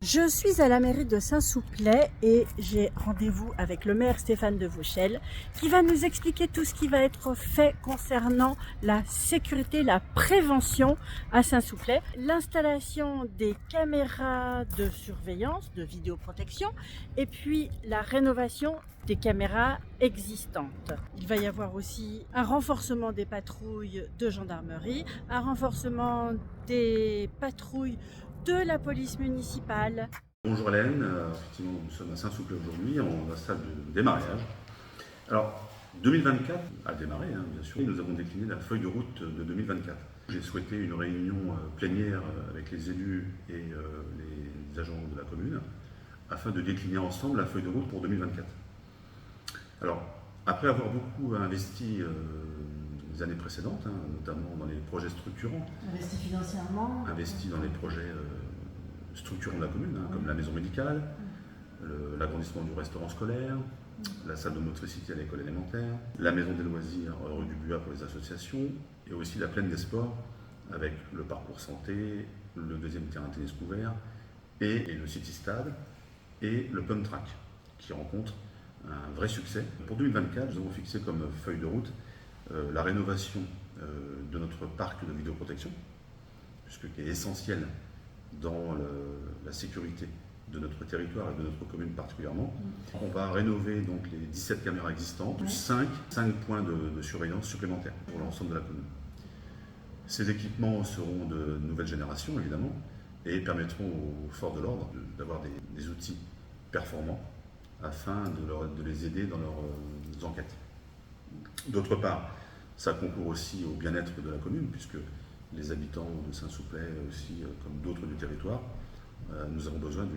Je suis à la mairie de Saint-Souplet et j'ai rendez-vous avec le maire Stéphane de Vauchel qui va nous expliquer tout ce qui va être fait concernant la sécurité, la prévention à Saint-Souplet, l'installation des caméras de surveillance, de vidéoprotection et puis la rénovation des caméras existantes. Il va y avoir aussi un renforcement des patrouilles de gendarmerie, un renforcement des patrouilles de la police municipale. Bonjour Hélène, effectivement nous sommes à Saint-Souplet aujourd'hui, en la salle de démarrage. Alors 2024 a démarré, bien sûr, nous avons décliné la feuille de route de 2024. J'ai souhaité une réunion plénière avec les élus et les agents de la commune afin de décliner ensemble la feuille de route pour 2024. Alors, après avoir beaucoup investi les années précédentes, notamment dans les projets structurants, Investi financièrement. investi dans les projets structurants de la commune, comme la maison médicale, l'agrandissement du restaurant scolaire, la salle de motricité à l'école élémentaire, la maison des loisirs rue du Buat pour les associations, et aussi la plaine des sports avec le parcours santé, le deuxième terrain de tennis couvert, et le City Stade, et le Pump Track, qui rencontre un vrai succès. Pour 2024, nous avons fixé comme feuille de route la rénovation de notre parc de vidéoprotection, puisque qui est essentiel dans la sécurité de notre territoire et de notre commune particulièrement. On va rénover donc les 17 caméras existantes, plus 5 points de surveillance supplémentaires pour l'ensemble de la commune. Ces équipements seront de nouvelle génération évidemment et permettront aux forces de l'ordre d'avoir des outils performants afin de les aider dans leurs enquêtes. D'autre part, ça concourt aussi au bien-être de la commune, puisque les habitants de Saint-Souplet, aussi comme d'autres du territoire, nous avons besoin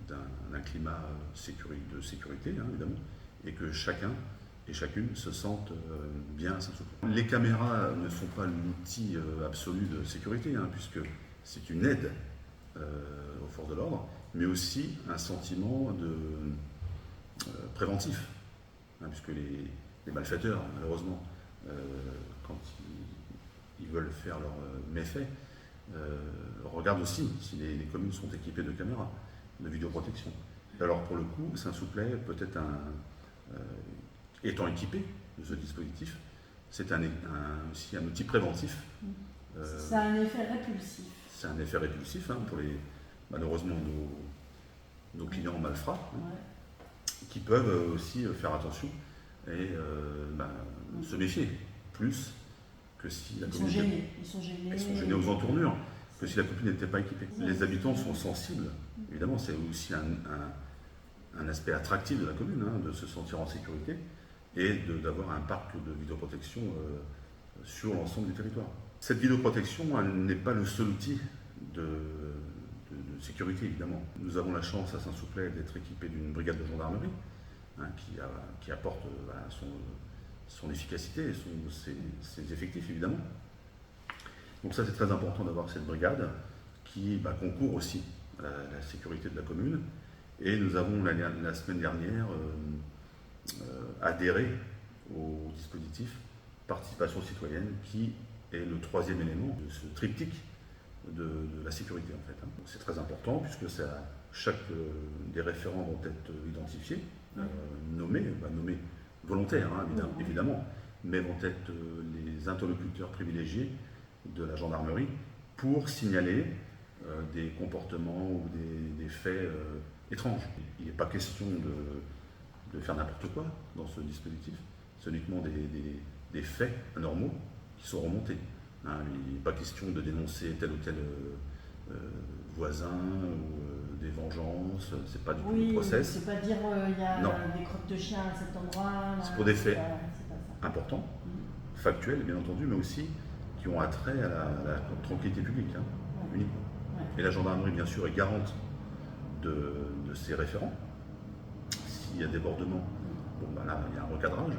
d'un climat de sécurité, évidemment, et que chacun et chacune se sentent bien à Saint-Souplet. Les caméras ne sont pas l'outil absolu de sécurité, puisque c'est une aide aux forces de l'ordre, mais aussi un sentiment préventif, puisque les malfaiteurs, malheureusement, quand ils veulent faire leurs méfaits, regardent aussi si les communes sont équipées de caméras de vidéoprotection. Alors pour le coup, Saint-Souplet, peut-être étant équipé de ce dispositif, c'est aussi un outil préventif. C'est un effet répulsif. C'est un effet répulsif pour malheureusement nos clients malfrats, qui peuvent aussi faire attention et se méfier plus que si la commune Ils sont gênés. Ils sont gênés aux entournures, que si la commune n'était pas équipée. Les habitants sont sensibles, évidemment, c'est aussi un aspect attractif de la commune, de se sentir en sécurité et d'avoir un parc de vidéoprotection sur l'ensemble du territoire. Cette vidéoprotection, elle n'est pas le seul outil de sécurité, évidemment. Nous avons la chance à Saint-Souplet d'être équipés d'une brigade de gendarmerie qui apporte son efficacité et ses effectifs, évidemment. Donc ça, c'est très important d'avoir cette brigade qui concourt aussi à la sécurité de la commune. Et nous avons, la semaine dernière, adhéré au dispositif participation citoyenne, qui est le troisième élément de ce triptyque de la sécurité, en fait. Donc c'est très important, puisque chaque des référents vont être identifiés, nommés volontaires, évidemment, mais vont être les interlocuteurs privilégiés de la gendarmerie pour signaler des comportements ou des faits étranges. Il n'est pas question de faire n'importe quoi dans ce dispositif, c'est uniquement des faits anormaux qui sont remontés. Il n'est pas question de dénoncer tel ou tel voisin ou des vengeances, c'est pas du tout le process. C'est pas dire il y a des crottes de chiens à cet endroit. C'est pour des faits importants, factuels bien entendu, mais aussi qui ont attrait à la tranquillité publique, uniquement. Et la gendarmerie, bien sûr, est garante de ces référents. S'il y a débordement, là, il y a un recadrage,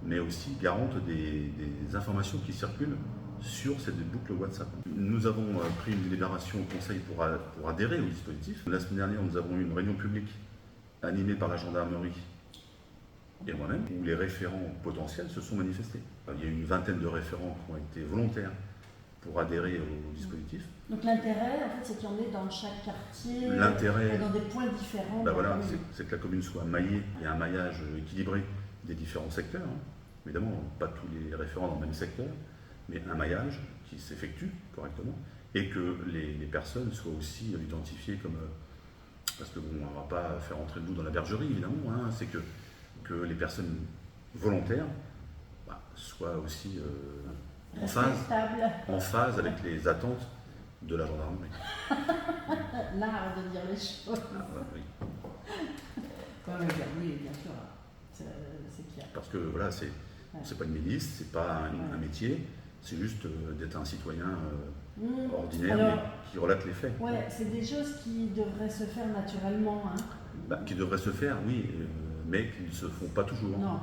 mais aussi garante des informations qui circulent sur cette boucle WhatsApp. Nous avons pris une délibération au Conseil pour adhérer au dispositif. La semaine dernière, nous avons eu une réunion publique animée par la gendarmerie et moi-même, où les référents potentiels se sont manifestés. Il y a eu une vingtaine de référents qui ont été volontaires pour adhérer au dispositif. Donc l'intérêt, en fait, c'est qu'il y en ait dans chaque quartier, L'intérêt, dans des points différents. voilà, c'est que la commune soit maillée, il y a un maillage équilibré des différents secteurs. Hein. Évidemment, pas tous les référents dans le même secteur, mais un maillage qui s'effectue correctement et que les personnes soient aussi identifiées comme... parce que bon, on ne va pas faire entrer le loup dans la bergerie, évidemment, hein, c'est que les personnes volontaires soient aussi en phase avec les attentes de la gendarmerie. L'art de dire les choses. Oui. Oui, bien sûr, c'est clair. Parce que voilà, c'est pas une milice, c'est pas un métier, c'est juste d'être un citoyen ordinaire. Alors, mais qui relate les faits. Ouais, c'est des choses qui devraient se faire naturellement. Hein. Qui devraient se faire, oui, mais qui ne se font pas toujours. Non.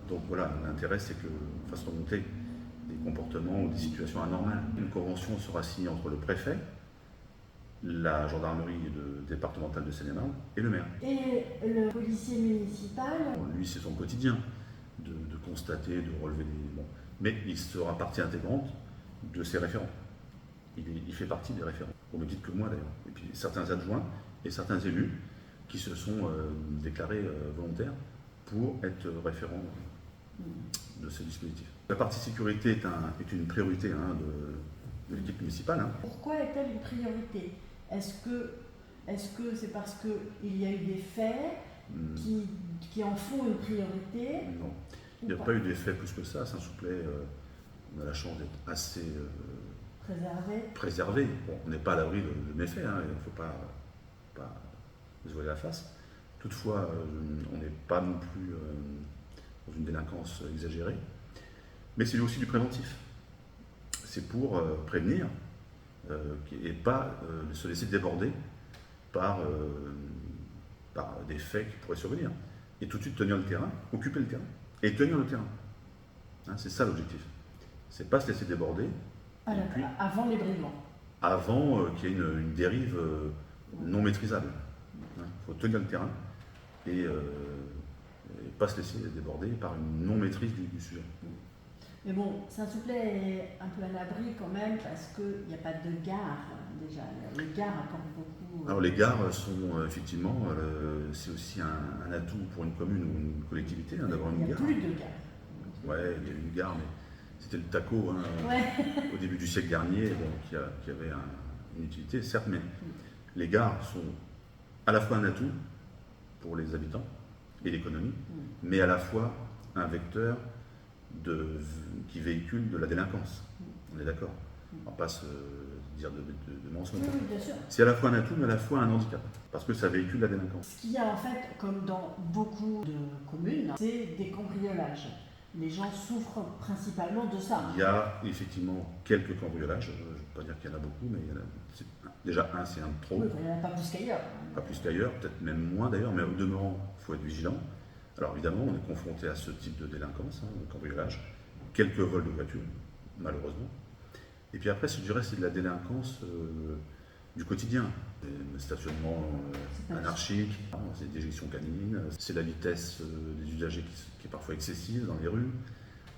Donc voilà, l'intérêt c'est qu'on fasse remonter des comportements ou des situations anormales. Une convention sera signée entre le préfet, la gendarmerie départementale de Seine-et-Marne et le maire. Et le policier municipal? Lui, c'est son quotidien de constater, de relever des... Bon. Mais il sera partie intégrante de ses référents. Il fait partie des référents, au même titre que moi d'ailleurs. Et puis certains adjoints et certains élus qui se sont déclarés volontaires pour être référents de ce dispositif. La partie sécurité est une priorité de l'équipe municipale. Hein. Pourquoi est-elle une priorité? Est-ce que c'est parce qu'il y a eu des faits qui en font une priorité? Non, il n'y a pas eu des faits plus que ça. Saint-Soupley, on a la chance d'être assez préservé. Bon, on n'est pas à l'abri de méfaits, hein, il ne faut pas se voiler la face. Toutefois, on n'est pas non plus dans une délinquance exagérée. Mais c'est aussi du préventif. C'est pour prévenir et pas se laisser déborder par des faits qui pourraient survenir. Et tout de suite tenir le terrain, occuper le terrain et tenir le terrain. Hein, c'est ça l'objectif. C'est pas se laisser déborder. Puis, avant les brigands. Avant qu'il y ait une dérive non maîtrisable. Il faut tenir le terrain et pas se laisser déborder par une non-maîtrise du sujet. Mais bon, Saint-Soupley est un peu à l'abri quand même parce qu'il n'y a pas de gare déjà. Les gares apportent beaucoup. Alors les gares sont effectivement, c'est aussi un atout pour une commune ou une collectivité d'avoir une gare. Il n'y a plus de gare. Ouais, il y a une gare, mais c'était le TACO au début du siècle dernier, qui avait une utilité, certes, mais les gares sont à la fois un atout pour les habitants et l'économie, mais à la fois un vecteur qui véhicule de la délinquance. On est d'accord? On ne va pas se dire de mensonges. Oui, bien sûr. C'est à la fois un atout, mais à la fois un handicap, parce que ça véhicule la délinquance. Ce qu'il y a en fait, comme dans beaucoup de communes, c'est des cambriolages. Les gens souffrent principalement de ça. Il y a effectivement quelques cambriolages, je ne veux pas dire qu'il y en a beaucoup, mais il y en a, déjà c'est un de trop. Oui, il n'y en a pas plus qu'ailleurs. Pas plus qu'ailleurs, peut-être même moins d'ailleurs, mais au demeurant, il faut être vigilant. Alors évidemment, on est confronté à ce type de délinquance, de cambriolage, quelques vols de voitures, malheureusement. Et puis après, je dirais, c'est de la délinquance du quotidien. Des stationnements anarchiques, c'est des déjections canines, c'est la vitesse des usagers qui est parfois excessive dans les rues,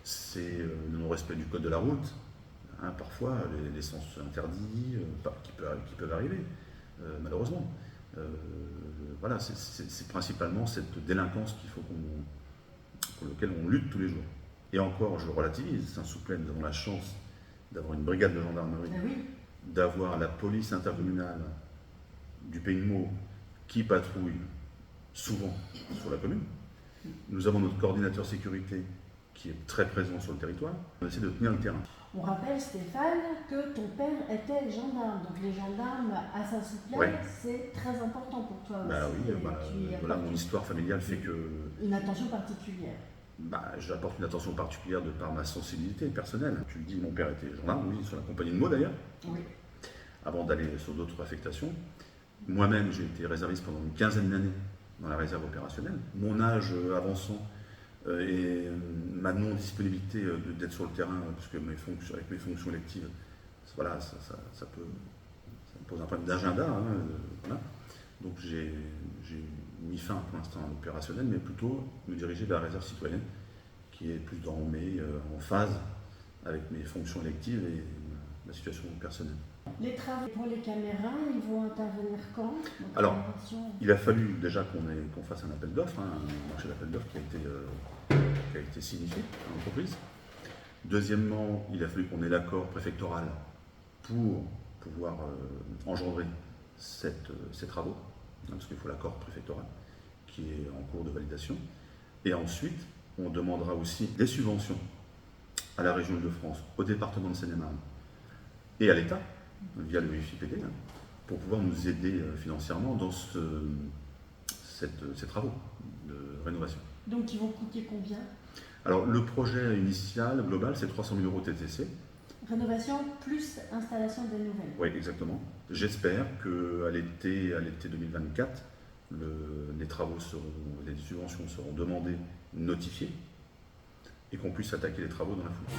c'est le non-respect du code de la route, parfois les sens interdits qui peuvent arriver, malheureusement. Voilà, c'est principalement cette délinquance pour laquelle on lutte tous les jours. Et encore, je relativise, Saint-Soupley, nous avons la chance d'avoir une brigade de gendarmerie, d'avoir la police intercommunale du Pays de Meaux qui patrouille souvent sur la commune. Nous avons notre coordinateur sécurité qui est très présent sur le territoire. On essaie de tenir le terrain. On rappelle, Stéphane, que ton père était gendarme. Donc les gendarmes à Saint-Soupley, c'est très important pour toi aussi. Oui, voilà, mon histoire familiale fait que... Une attention particulière. J'apporte une attention particulière de par ma sensibilité personnelle. Tu le dis, mon père était gendarme, oui, sur la compagnie de Meaux d'ailleurs, avant d'aller sur d'autres affectations. Moi-même, j'ai été réserviste pendant une quinzaine d'années dans la réserve opérationnelle. Mon âge avançant et ma non-disponibilité d'être sur le terrain, parce que avec mes fonctions électives, voilà, ça me pose un problème d'agenda. Voilà. Donc j'ai mis fin pour l'instant à l'opérationnel, mais plutôt me diriger vers la réserve citoyenne, qui est plus en phase avec mes fonctions électives et la situation personnelle. Les travaux pour les caméras, ils vont intervenir quand? Alors, il a fallu déjà qu'on fasse un appel d'offres, un marché d'appel d'offres qui a été signifié à l'entreprise. Deuxièmement, il a fallu qu'on ait l'accord préfectoral pour pouvoir engendrer ces travaux, parce qu'il faut l'accord préfectoral qui est en cours de validation. Et ensuite, on demandera aussi des subventions à la région Île-de-France, au département de Seine-et-Marne et à l'État, via le UFIPD, pour pouvoir nous aider financièrement dans ces travaux de rénovation. Donc ils vont coûter combien? Alors le projet initial, global, c'est 300 000 € TTC. Rénovation plus installation des nouvelles. Oui, exactement. J'espère qu'à l'été 2024, les subventions seront demandées, notifiées, et qu'on puisse attaquer les travaux dans la foulée.